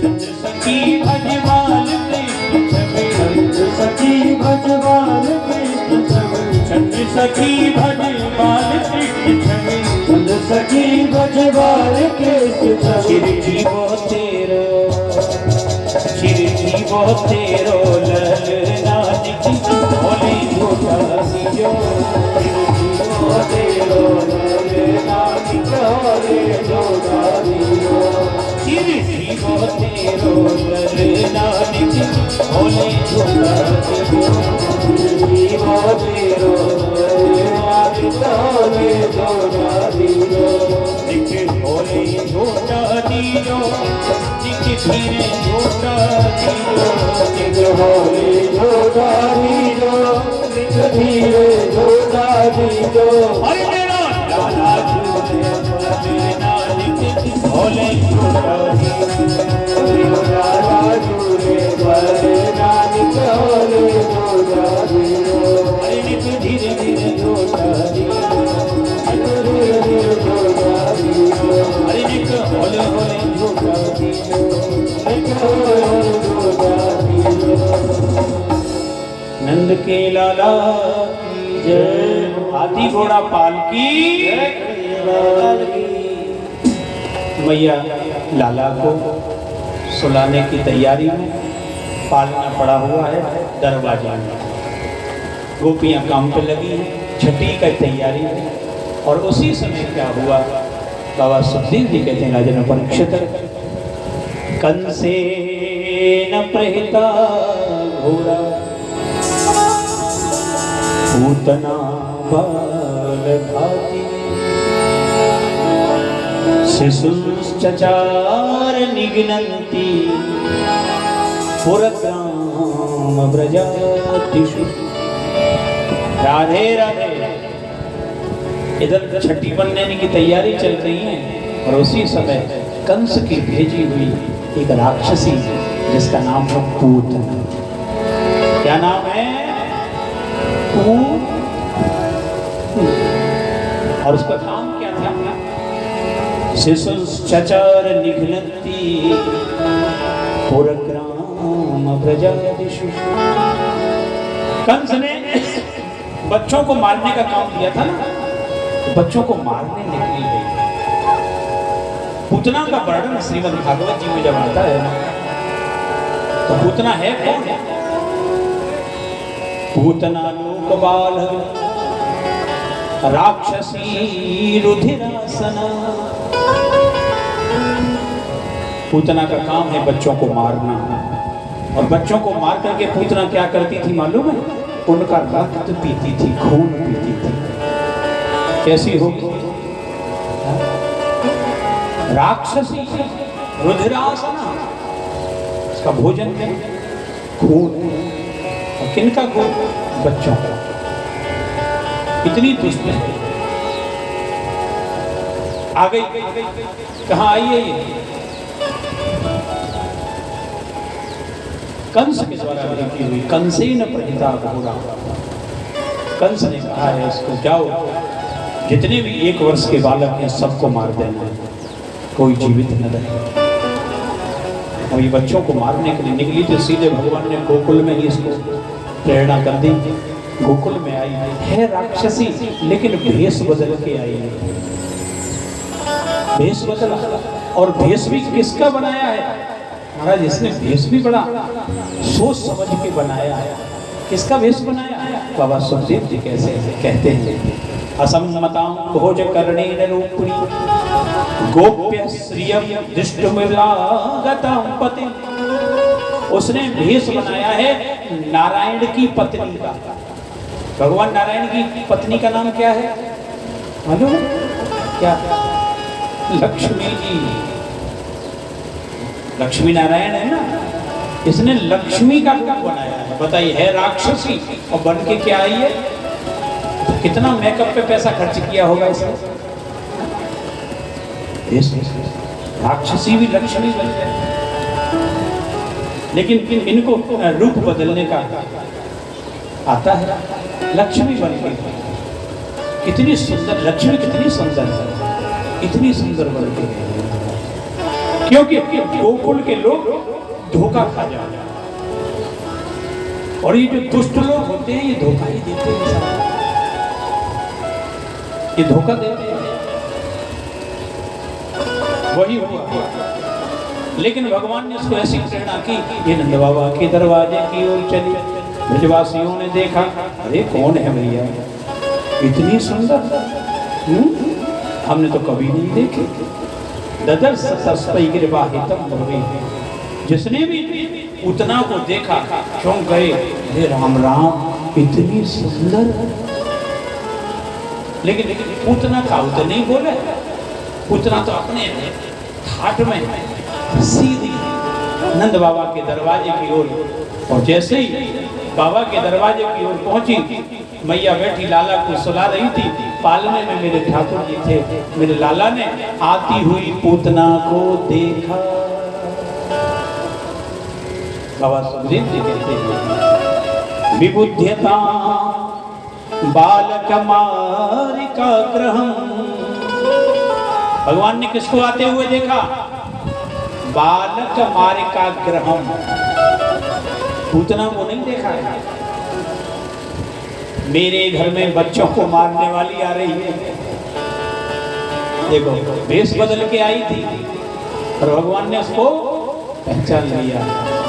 सखी भजवाल कृष्ण छवि, सखी भजवाल कृष्ण छवि, चंद्र सखी भजवाल कृष्ण छवि, सखी भजवाल कृष्ण छवि। चिर जीवो तेरो, चिर जीवो तेरो ललना दिखी भोले झूठा दियो, चिर जीवो तेरो ललना दिखी भोले झूठा दियो। चिर जीवो तेरो ललना दिखी भोले झूठा दियो, जीवो तेरो ललना दिखी भोले झूठा दियो। दिख भोले झूठा दियो, दिख धीरे झूठा दियो, दिख भोले झूठा दियो, दिख धीरे झूठा दियो। अरे मेरा लाला झूले बलना दिख भोले झूठा दियो, लाला झूले बलना दिख भोले झूठा दियो। अरे नित धीरे धीरे झूठा दियो, धीरे धीरे झूठा दियो। अरे नित होले होले झूठा दियो, दिख भोले झूठा दियो। नंद के लाला की जय, हाथी घोड़ा पालकी मैया लाला को सुलाने की तैयारी में पालना पड़ा हुआ है दरवाजा में। गोपियां काम पे लगी, छठी का तैयारी में। और उसी समय क्या हुआ, बाबा सुखदेव जी कहते हैं राजन परीक्षित, कंसे न प्रहिता घोड़ा पूतना बाल भाती, शिशुश्चचार निघ्नन्ति पुरग्राम व्रजातिषु। राधे राधे। इधर छठी बनने की तैयारी चल रही है और उसी समय कंस की भेजी हुई एक राक्षसी जिसका नाम है पूतना। क्या नाम है? और उसका काम क्या था? शिशुश्चचार निघ्नन्ति पुरग्राम व्रजातिषु। कंस ने बच्चों को मारने का काम दिया था ना, बच्चों को मारने निकली गई। पूतना का वर्णन श्रीमद् भागवत जी में जब आता है ना, तो पूतना है कौन? पूतना लोकबाल राक्षसी रुधिरासना। पूतना का काम है बच्चों को मारना, और बच्चों को मार करके पूतना क्या करती थी मालूम है? उनका रक्त पीती थी, खून पीती थी। कैसी होगी? राक्षसी रुधिरासना। इसका भोजन है खून, और किनका खून? बच्चों का। इतनी दुष्ट है। आ गई, कहाँ आई है ये? कंस के द्वारा लिखी हुई कंसेन प्रहिता घोड़ा। कंस ने कहा है इसको, जाओ जितने भी 1 वर्ष के बालक हैं सबको मार देना, कोई जीवित न रहे। और ये बच्चों को मारने के लिए निकली तो सीधे भगवान ने गोकुल में ही इसको प्रेरणा कर दी। गोकुल में आई है राक्षसी, लेकिन भेष बदल के आई है। भेष बदला, और भेष भी किसका बनाया है महाराज? इसने भेष भी बड़ा सोच समझ के बनाया है। किसका भेष बनाया है? बाबा सुखदेव जी कैसे कहते हैं, असम्मतां भोज कर्णेन रूपिणी गोप्य श्रियं दृष्टुमिलागतां पति। उसने भेष बनाया है नारायण की पत्नी का। भगवान नारायण की पत्नी का नाम क्या है मालूम? क्या? लक्ष्मी जी। लक्ष्मी नारायण है ना, इसने लक्ष्मी का रूप बनाया है। बताइए, है राक्षसी और बन के क्या आई है? तो कितना मेकअप पे पैसा खर्च किया होगा इसने। राक्षसी भी लक्ष्मी बन जाए, लेकिन इनको रूप बदलने का आता है। लक्ष्मी बन गई, कितनी सुंदर लक्ष्मी, कितनी सुंदर है, इतनी सुंदर बन गई। क्योंकि गोकुल के लोग धोखा खा जाते हैं, और ये जो दुष्ट लोग होते हैं ये धोखा ही देते हैं, ये धोखा देते हैं। वही हुआ, लेकिन भगवान ने इसको ऐसी प्रेरणा की, ये नंद बाबा के दरवाजे की ओर चली। ब्रजवासियों ने देखा, अरे कौन है भैया, इतनी सुंदर, हमने तो कभी नहीं देखे। ददर सतस्पै गिरवाहितम भवे, जिसने भी पूतना को देखा चौंक गए, हे राम राम इतनी सुंदर। लेकिन पूतना का तो नहीं बोले, पूतना तो अपने ठाट में सीधी नंद बाबा के दरवाजे की ओर, और जैसे ही बाबा के दरवाजे की ओर पहुंची, मैया बैठी लाला को सुला रही थी। पालने में मेरे ठाकुर जी थे, मेरे लाला ने आती हुई पूतना को देखा। बाबा सुखदेव जी कहते हैं, विबुध्यता बालक मारिका ग्रहम। भगवान ने किसको आते हुए देखा? बालक मारिका ग्रहम, पूतना को नहीं देखा है। मेरे घर में बच्चों को मारने वाली आ रही है, देखो वेश बदल के आई थी, और भगवान ने उसको पहचान लिया।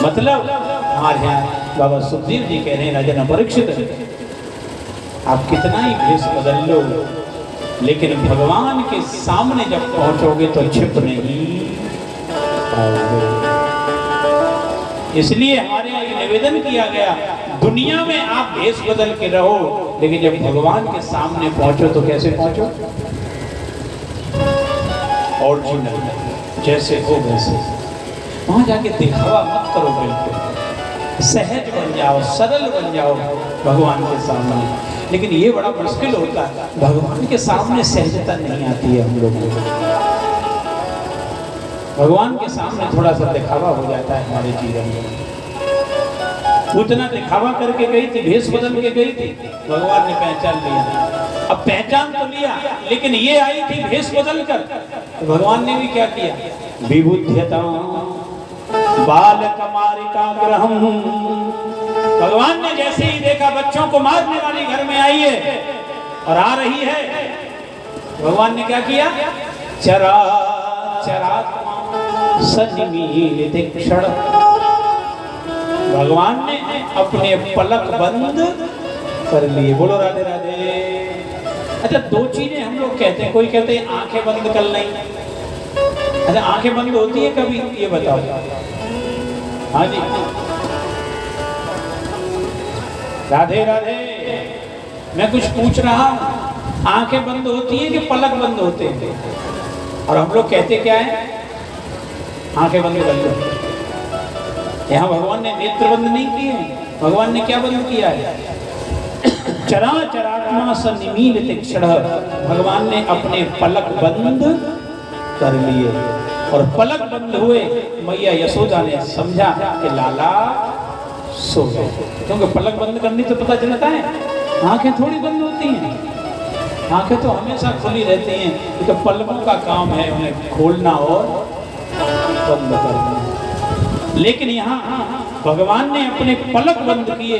मतलब हमारे यहाँ बाबा सुखदेव जी कह रहे हैं, राजा परीक्षित, आप कितना ही भेष बदल लो, लेकिन भगवान के सामने जब पहुंचोगे तो छिप नहीं पाओगे। इसलिए हमारे यहाँ ये निवेदन किया गया, दुनिया में आप भेष बदल के रहो, लेकिन जब भगवान के सामने पहुंचो तो कैसे पहुंचो? ओरिजिनल, जैसे हो वैसे। वहां जाके दिखावा मत करो, बिल्कुल सहज बन जाओ, सरल बन जाओ भगवान के सामने। लेकिन ये बड़ा मुश्किल होता है, भगवान के सामने सहजता नहीं आती है हम लोगों को। भगवान के सामने थोड़ा सा दिखावा हो जाता है हमारे जीवन में। उतना दिखावा करके गई थी, भेष बदल के गई थी, भगवान ने पहचान लिया। अब पहचान तो लिया, लेकिन ये आई थी भेष बदल कर, तो भगवान ने भी क्या किया? विबुध्यता बालक मारिका ग्रहम। भगवान ने जैसे ही देखा बच्चों को मारने वाली घर में आई है और आ रही है, भगवान ने क्या किया? चरा चरा सनिमीलित क्षण, भगवान ने अपने पलक बंद कर लिए। बोलो राधे राधे। अच्छा, दो चीजें हम लोग कहते हैं, कोई कहते हैं आंखें बंद कर नहीं। अच्छा, आंखें बंद होती है कभी? ये बताओ। हाँ जी, राधे राधे। मैं कुछ पूछ रहा हूं, आंखें बंद होती है कि पलक बंद होते हैं? और हम लोग कहते क्या है? आंखें बंद कर लो। यहाँ भगवान ने नेत्र बंद नहीं किए, भगवान ने क्या बंद किया है? चराचरात्मा सनिमीलित क्षण, भगवान ने अपने पलक बंद कर लिए। और पलक बंद हुए, मैया यशोदा ने समझा कि लाला सो गए। क्योंकि पलक बंद करनी तो पता चलता है, आंखें थोड़ी बंद होती हैं, आंखें तो हमेशा खुली रहती हैं। ये तो पलकों का काम है उन्हें खोलना और बंद करना। लेकिन यहाँ भगवान ने अपने पलक बंद किए।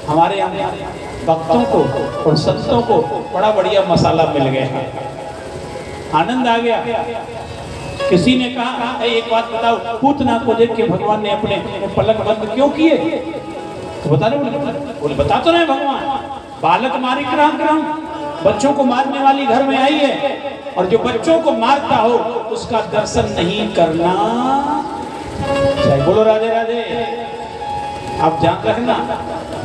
हमारे यहाँ भक्तों को और संतों को बड़ा बढ़िया मसाला मिल गया, आनंद आ गया। किसी ने कहा, एक बात बताओ, पूतना को देख के भगवान ने अपने पलक बंद क्यों किए? तो बता रहे, बोले बता तो रहे भगवान, बालक मारी ग्रहम, बच्चों को मारने वाली घर में आई है, और जो बच्चों को मारता हो उसका दर्शन नहीं करना चाहिए। बोलो राधे राधे। आप ध्यान रखना,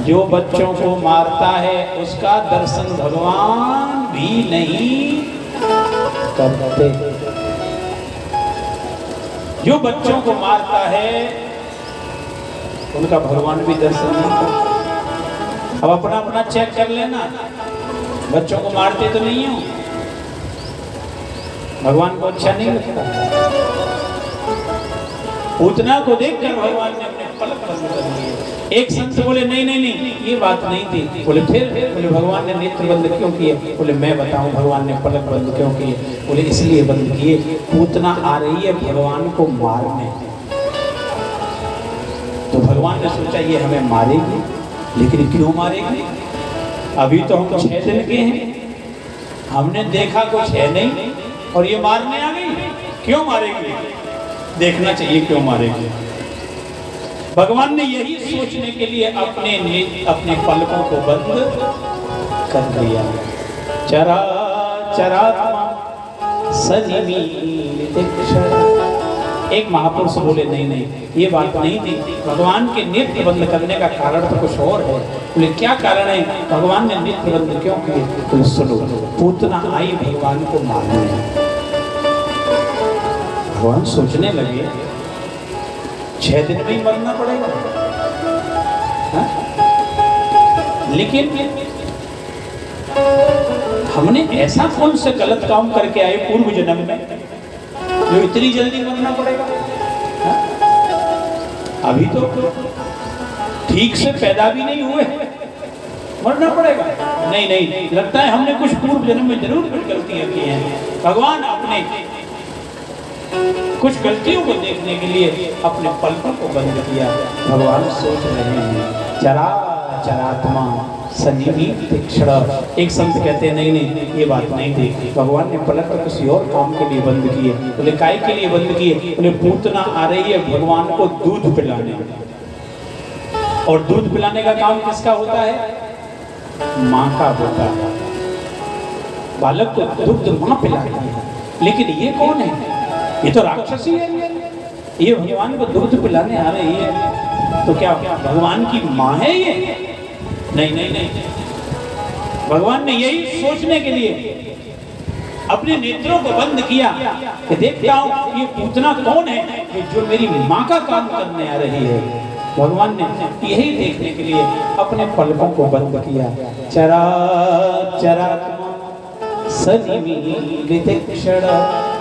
जो बच्चों को मारता है उसका दर्शन भगवान भी नहीं करते। जो बच्चों को मारता है उनका भगवान भी दर्शन नहीं करते। अब अपना अपना चेक कर लेना, बच्चों को मारते तो नहीं हो, भगवान को अच्छा नहीं लगता। पूतना को देखकर भगवान ने अपने पलक बंद कर लिए। एक संत बोले नहीं नहीं नहीं ये बात नहीं थी। बोले फिर? बोले भगवान ने नेत्र बंद क्यों किए? बोले मैं बताऊं भगवान ने पलक बंद क्यों किए। बोले इसलिए बंद किए, पूतना आ रही है भगवान को मारने। तो भगवान ने सोचा ये हमें मारेगी, लेकिन क्यों मारेगी? अभी तो हम 6 दिन के हैं, हमने देखा कुछ है नहीं और ये मारने आ गई। क्यों मारेगी? देखना चाहिए क्यों मारेगी। भगवान ने यही सोचने के लिए अपने पलकों को बंद कर दिया। चरा चरात्मा सनिमीलित क्षण। एक महापुरुष बोले नहीं नहीं ये बात नहीं थी, भगवान के नेत्र बंद करने का कारण तो कुछ और है। बोले क्या कारण है? भगवान ने नेत्र बंद क्यों किए? तो सुनो, पूतना आई भगवान को मारने। भगवान सोचने लगे 6 दिन में ही मरना पड़ेगा। हा? लेकिन हमने ऐसा कौन से गलत काम करके आए पूर्व जन्म में जो इतनी जल्दी मरना पड़ेगा? हा? अभी तो ठीक से पैदा भी नहीं हुए, मरना पड़ेगा? नहीं नहीं, लगता है हमने कुछ पूर्व जन्म में जरूर कुछ गलतियां की हैं। भगवान अपने कुछ गलतियों को देखने के लिए अपने पलकों को बंद किया। भगवान सोच रहे हैं चरा चरात्मा सनिमीलित क्षण। एक संत कहते हैं नहीं नहीं ये बात नहीं थी, भगवान ने पलक किसी और काम के लिए बंद किए। बोले काय के लिए बंद किए? बोले पूतना आ रही है भगवान को दूध पिलाने। और दूध पिलाने का काम किसका होता है? माँ का होता है। बालक को दुग्ध माँ पिलाती है। लेकिन ये कौन है? ये तो राक्षसी है। ये भगवान को दूध पिलाने आ रही है, तो क्या भगवान की माँ है ये? नहीं नहीं नहीं। भगवान ने यही सोचने के लिए अपने नेत्रों को बंद किया कि देखता हूँ ये पूतना कौन है जो मेरी माँ का काम करने आ रही है। भगवान ने यही देखने के लिए अपने पलकों को बंद किया। चरा चरात्मा सनिमीलित क्षण।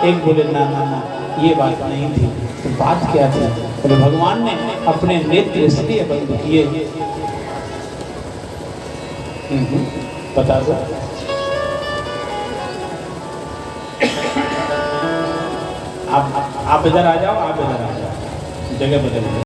एक बोले ना ना ना ये बात नहीं थी। तो बात क्या थी? बोले भगवान ने अपने नेत्र इसलिए बंद किए। बता दो। आप इधर आ जाओ, आप इधर आ जाओ, जगह बदल।